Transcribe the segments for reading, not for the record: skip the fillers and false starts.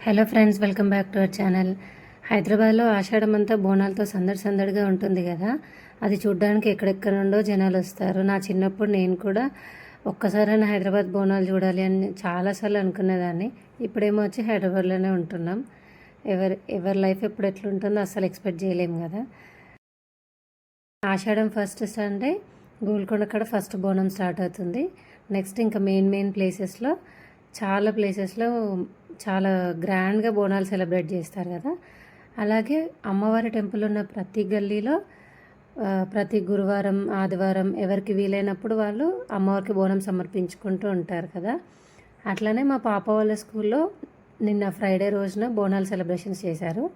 Hello friends, welcome back to our channel. హైదరాబాద్లో ఆషాఢం అంతా బోనాలతో సందడిగా ఉంటుంది కదా. అది చూడడానికి ఎక్కడెక్కడ నుండో జనాలు వస్తారు. నా చిన్నప్పుడు నేను కూడా ఒక్కసారైనా హైదరాబాద్ బోనాలు చూడాలి అని చాలాసార్లు అనుకునేదాన్ని. ఇప్పుడేమో వచ్చి హైదరాబాద్లోనే ఉంటున్నాం. ఎవరి లైఫ్ ఎప్పుడు ఎట్లుంటుందో అస్సలు ఎక్స్పెక్ట్ చేయలేము కదా. ఆషాఢం ఫస్ట్ సండే గోల్కొండ కాడ ఫస్ట్ బోనం స్టార్ట్ అవుతుంది. నెక్స్ట్ ఇంకా మెయిన్ ప్లేసెస్లో చాలా గ్రాండ్గా బోనాలు సెలబ్రేట్ చేస్తారు కదా. అలాగే అమ్మవారి టెంపుల్ ఉన్న ప్రతి గల్లీలో ప్రతి గురువారం ఆదివారం ఎవరికి వీలైనప్పుడు వాళ్ళు అమ్మవారికి బోనం సమర్పించుకుంటూ ఉంటారు కదా. అట్లనే మా పాప వాళ్ళ స్కూల్లో నిన్న ఫ్రైడే రోజున బోనాలు సెలబ్రేషన్స్ చేశారు.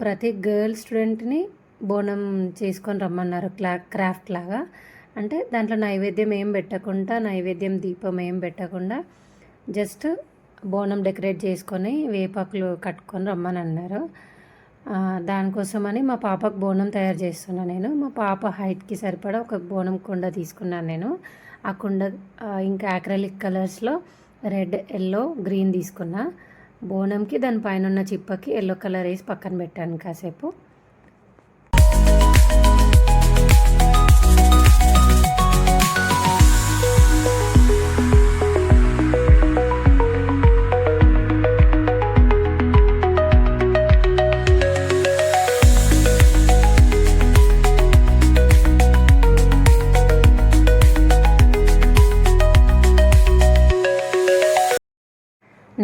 ప్రతి గర్ల్ స్టూడెంట్ని బోనం చేసుకొని రమ్మన్నారు, క్రాఫ్ట్ లాగా. అంటే దాంట్లో నైవేద్యం దీపం ఏం పెట్టకుండా జస్ట్ బోనం డెకరేట్ చేసుకొని వేపాకులు కట్టుకొని రమ్మని అన్నారు. దానికోసమని మా పాపకు బోనం తయారు చేస్తున్నాను నేను. మా పాప హైట్కి సరిపడా ఒక బోనం కుండ తీసుకున్నాను నేను. ఆ కుండ ఇంకా యాక్రిలిక్ కలర్స్లో రెడ్, ఎల్లో, గ్రీన్ తీసుకున్నా. బోనంకి దానిపైన ఉన్న చిప్పకి ఎల్లో కలర్ వేసి పక్కన పెట్టాను కాసేపు.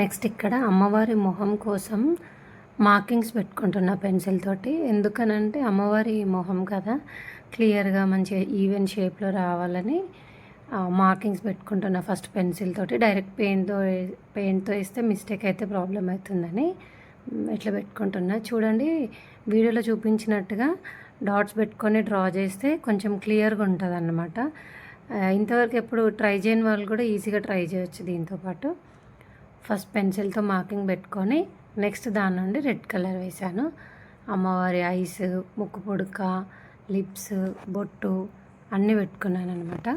నెక్స్ట్ ఇక్కడ అమ్మవారి మొహం కోసం మార్కింగ్స్ పెట్టుకుంటున్నా పెన్సిల్ తోటి. ఎందుకనంటే అమ్మవారి మొహం కదా, క్లియర్గా మంచిగా ఈవెన్ షేప్లో రావాలని మార్కింగ్స్ పెట్టుకుంటున్నా ఫస్ట్ పెన్సిల్ తోటి. డైరెక్ట్ పెయింట్తో వేస్తే మిస్టేక్ అయితే ప్రాబ్లం అవుతుందని ఇట్లా పెట్టుకుంటున్నా. చూడండి, వీడియోలో చూపించినట్టుగా డాట్స్ పెట్టుకొని డ్రా చేస్తే కొంచెం క్లియర్గా ఉంటుంది అన్నమాట. ఇంతవరకు ఎప్పుడు ట్రై చేయని వాళ్ళు కూడా ఈజీగా ట్రై చేయొచ్చు దీంతోపాటు. ఫస్ట్ పెన్సిల్తో మార్కింగ్ పెట్టుకొని నెక్స్ట్ దాని నుండి రెడ్ కలర్ వేశాను. అమ్మవారి ఐస్, ముక్కు పుడక, లిప్స్, బొట్టు అన్నీ పెట్టుకున్నాను అనమాట.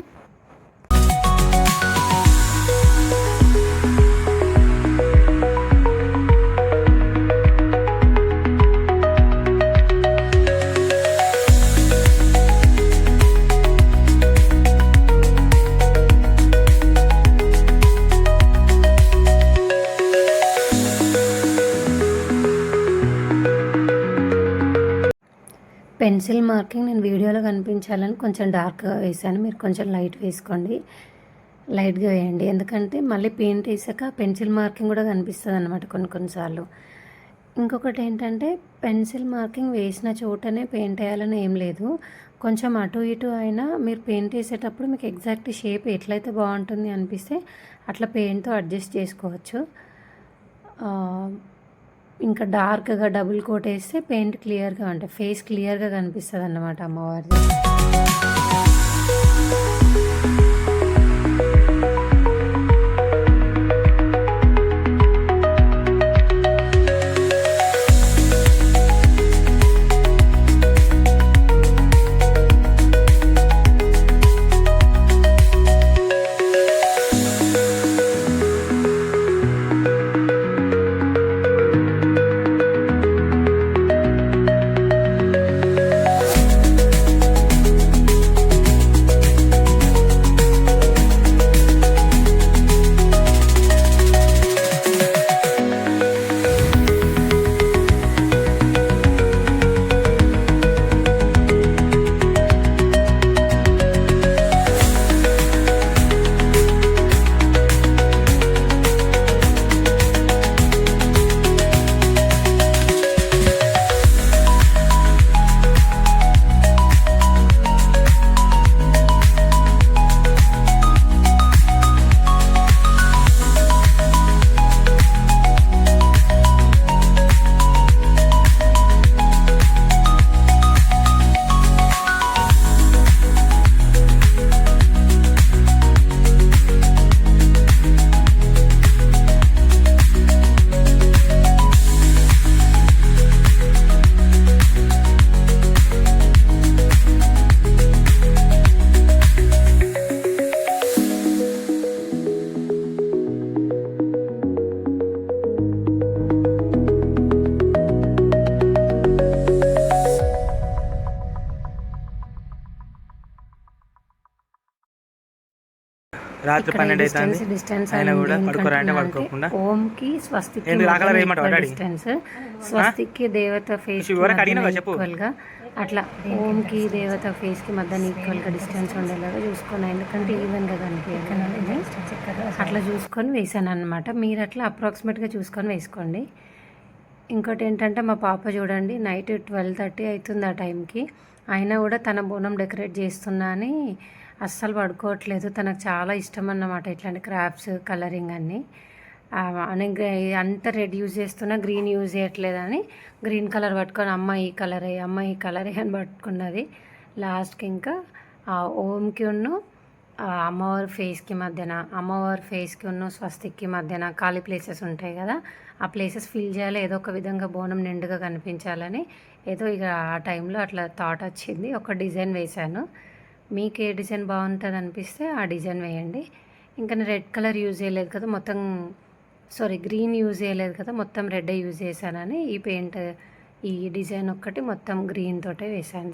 పెన్సిల్ మార్కింగ్ నేను వీడియోలో కనిపించాలని కొంచెం డార్క్గా వేసాను. మీరు కొంచెం లైట్గా వేయండి. ఎందుకంటే మళ్ళీ పెయింట్ వేసాక పెన్సిల్ మార్కింగ్ కూడా కనిపిస్తుంది అనమాట కొన్నిసార్లు. ఇంకొకటి ఏంటంటే పెన్సిల్ మార్కింగ్ వేసిన చోటనే పెయింట్ వేయాలని ఏం లేదు. కొంచెం అటు ఇటు అయినా మీరు పెయింట్ వేసేటప్పుడు మీకు ఎగ్జాక్ట్ షేప్ ఎట్లయితే బాగుంటుంది అనిపిస్తే అట్లా పెయింట్తో అడ్జస్ట్ చేసుకోవచ్చు. ఇంకా డార్క్గా డబుల్ కోట్ వేస్తే పెయింట్ క్లియర్గా, అంటే ఫేస్ క్లియర్గా కనిపిస్తుంది అన్నమాట అమ్మవారిది. రాత్రి 12 అవుతుంది. డిస్టెన్స్ ఆయన కూడా పడుకోరా అంటే పడుకోకుండా ఓంకి స్వస్తికి డిస్టెన్స్, స్వస్తికి దేవత ఫేస్ ఈక్వల్ గా అట్లా ఓంకి దేవత ఫేస్ కి మధ్య ఈక్వల్ గా డిస్టెన్స్ ఉండేలాగా చూసుకొని, ఎందుకంటే ఈవెన్ గా కనిపించాలి అట్లా చూసుకొని వేసాను అనమాట. మీరు అట్లా అప్రాక్సిమేట్ గా చూసుకొని వేసుకోండి. ఇంకోటి ఏంటంటే మా పాప చూడండి నైట్ 12:30 అవుతుంది ఆ టైంకి, అయినా కూడా తన బోనం డెకరేట్ చేస్తున్నా అని అస్సలు పడుకోవట్లేదు. తనకు చాలా ఇష్టం అన్నమాట ఇట్లాంటి క్రాఫ్ట్స్, కలరింగ్ అన్నీ. అంత రెడ్ యూజ్ చేస్తున్నా గ్రీన్ యూజ్ చేయట్లేదని గ్రీన్ కలర్ పట్టుకొని అమ్మ ఈ కలరే అని పట్టుకున్నది. లాస్ట్కి ఇంకా ఓంకి అమ్మవారి ఫేస్కి మధ్యన, అమ్మవారి ఫేస్కి స్వస్తిక్కి మధ్యన ఖాళీ ప్లేసెస్ ఉంటాయి కదా, ఆ ప్లేసెస్ ఫిల్ చేయాలి, ఏదో ఒక విధంగా బోనం నిండుగా కనిపించాలని ఏదో ఇక ఆ టైంలో అట్లా థాట్ వచ్చింది. ఒక డిజైన్ వేశాను. మీకు ఏ డిజైన్ బాగుంటుంది అనిపిస్తే ఆ డిజైన్ వేయండి. ఇంకా నేను రెడ్ కలర్ యూజ్ చేయలేదు కదా, గ్రీన్ యూజ్ చేయలేదు కదా, మొత్తం రెడ్ యూజ్ చేశానని ఈ డిజైన్ ఒక్కటి మొత్తం గ్రీన్ తోటే వేశాను.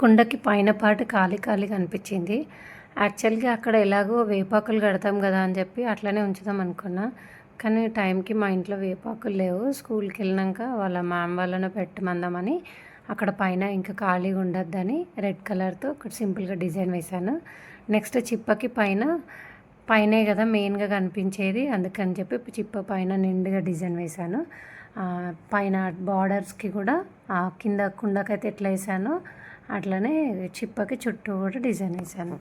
కుండకి పైన పాటు ఖాళీగా అనిపించింది. యాక్చువల్గా అక్కడ ఎలాగో వేపాకులు కడతాం కదా అని చెప్పి అట్లనే ఉంచుదాం అనుకున్నా, కానీ టైంకి మా ఇంట్లో వేపాకులు లేవు. స్కూల్కి వెళ్ళినాక వాళ్ళ మ్యామ్ వాళ్ళను పెట్టమందామని అక్కడ పైన ఇంకా ఖాళీగా ఉండొద్దని రెడ్ కలర్తో ఒకటి సింపుల్గా డిజైన్ వేశాను. నెక్స్ట్ చిప్పకి పైనే కదా మెయిన్గా కనిపించేది, అందుకని చెప్పి చిప్ప పైన నిండుగా డిజైన్ వేశాను. పైన బార్డర్స్కి కూడా కింద కుండకైతే ఎట్లా వేసానో అట్లనే చిప్పకి చుట్టూ కూడా డిజైన్ వేసాను.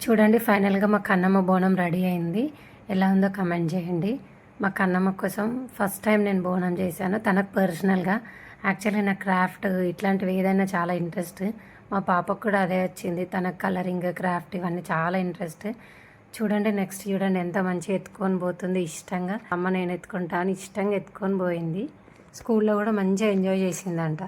చూడండి ఫైనల్గా మా కన్నమ్మ బోనం రెడీ అయింది. ఎలా ఉందో కమెంట్ చేయండి. మా కన్నమ్మ కోసం ఫస్ట్ టైం నేను బోనం చేశాను. తనకు పర్సనల్గా యాక్చువల్లీ నా క్రాఫ్ట్ ఇట్లాంటివి ఏదైనా చాలా ఇంట్రెస్ట్. మా పాపకు కూడా అదే వచ్చింది. తనకు కలరింగ్, క్రాఫ్ట్ ఇవన్నీ చాలా ఇంట్రెస్ట్. చూడండి నెక్స్ట్ చూడండి ఎంత మంచిగా ఎత్తుకొని పోతుంది ఇష్టంగా. అమ్మ నేను ఎత్తుకుంటాను ఇష్టంగా ఎత్తుకొని పోయింది. స్కూల్లో కూడా మంచిగా ఎంజాయ్ చేసిందంట.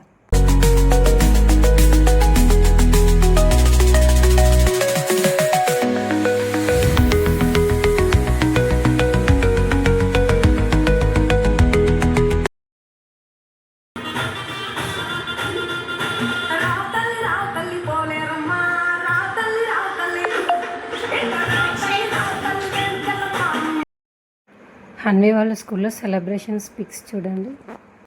హన్వి వాళ్ళ స్కూల్లో సెలబ్రేషన్స్ పిక్స్ చూడండి.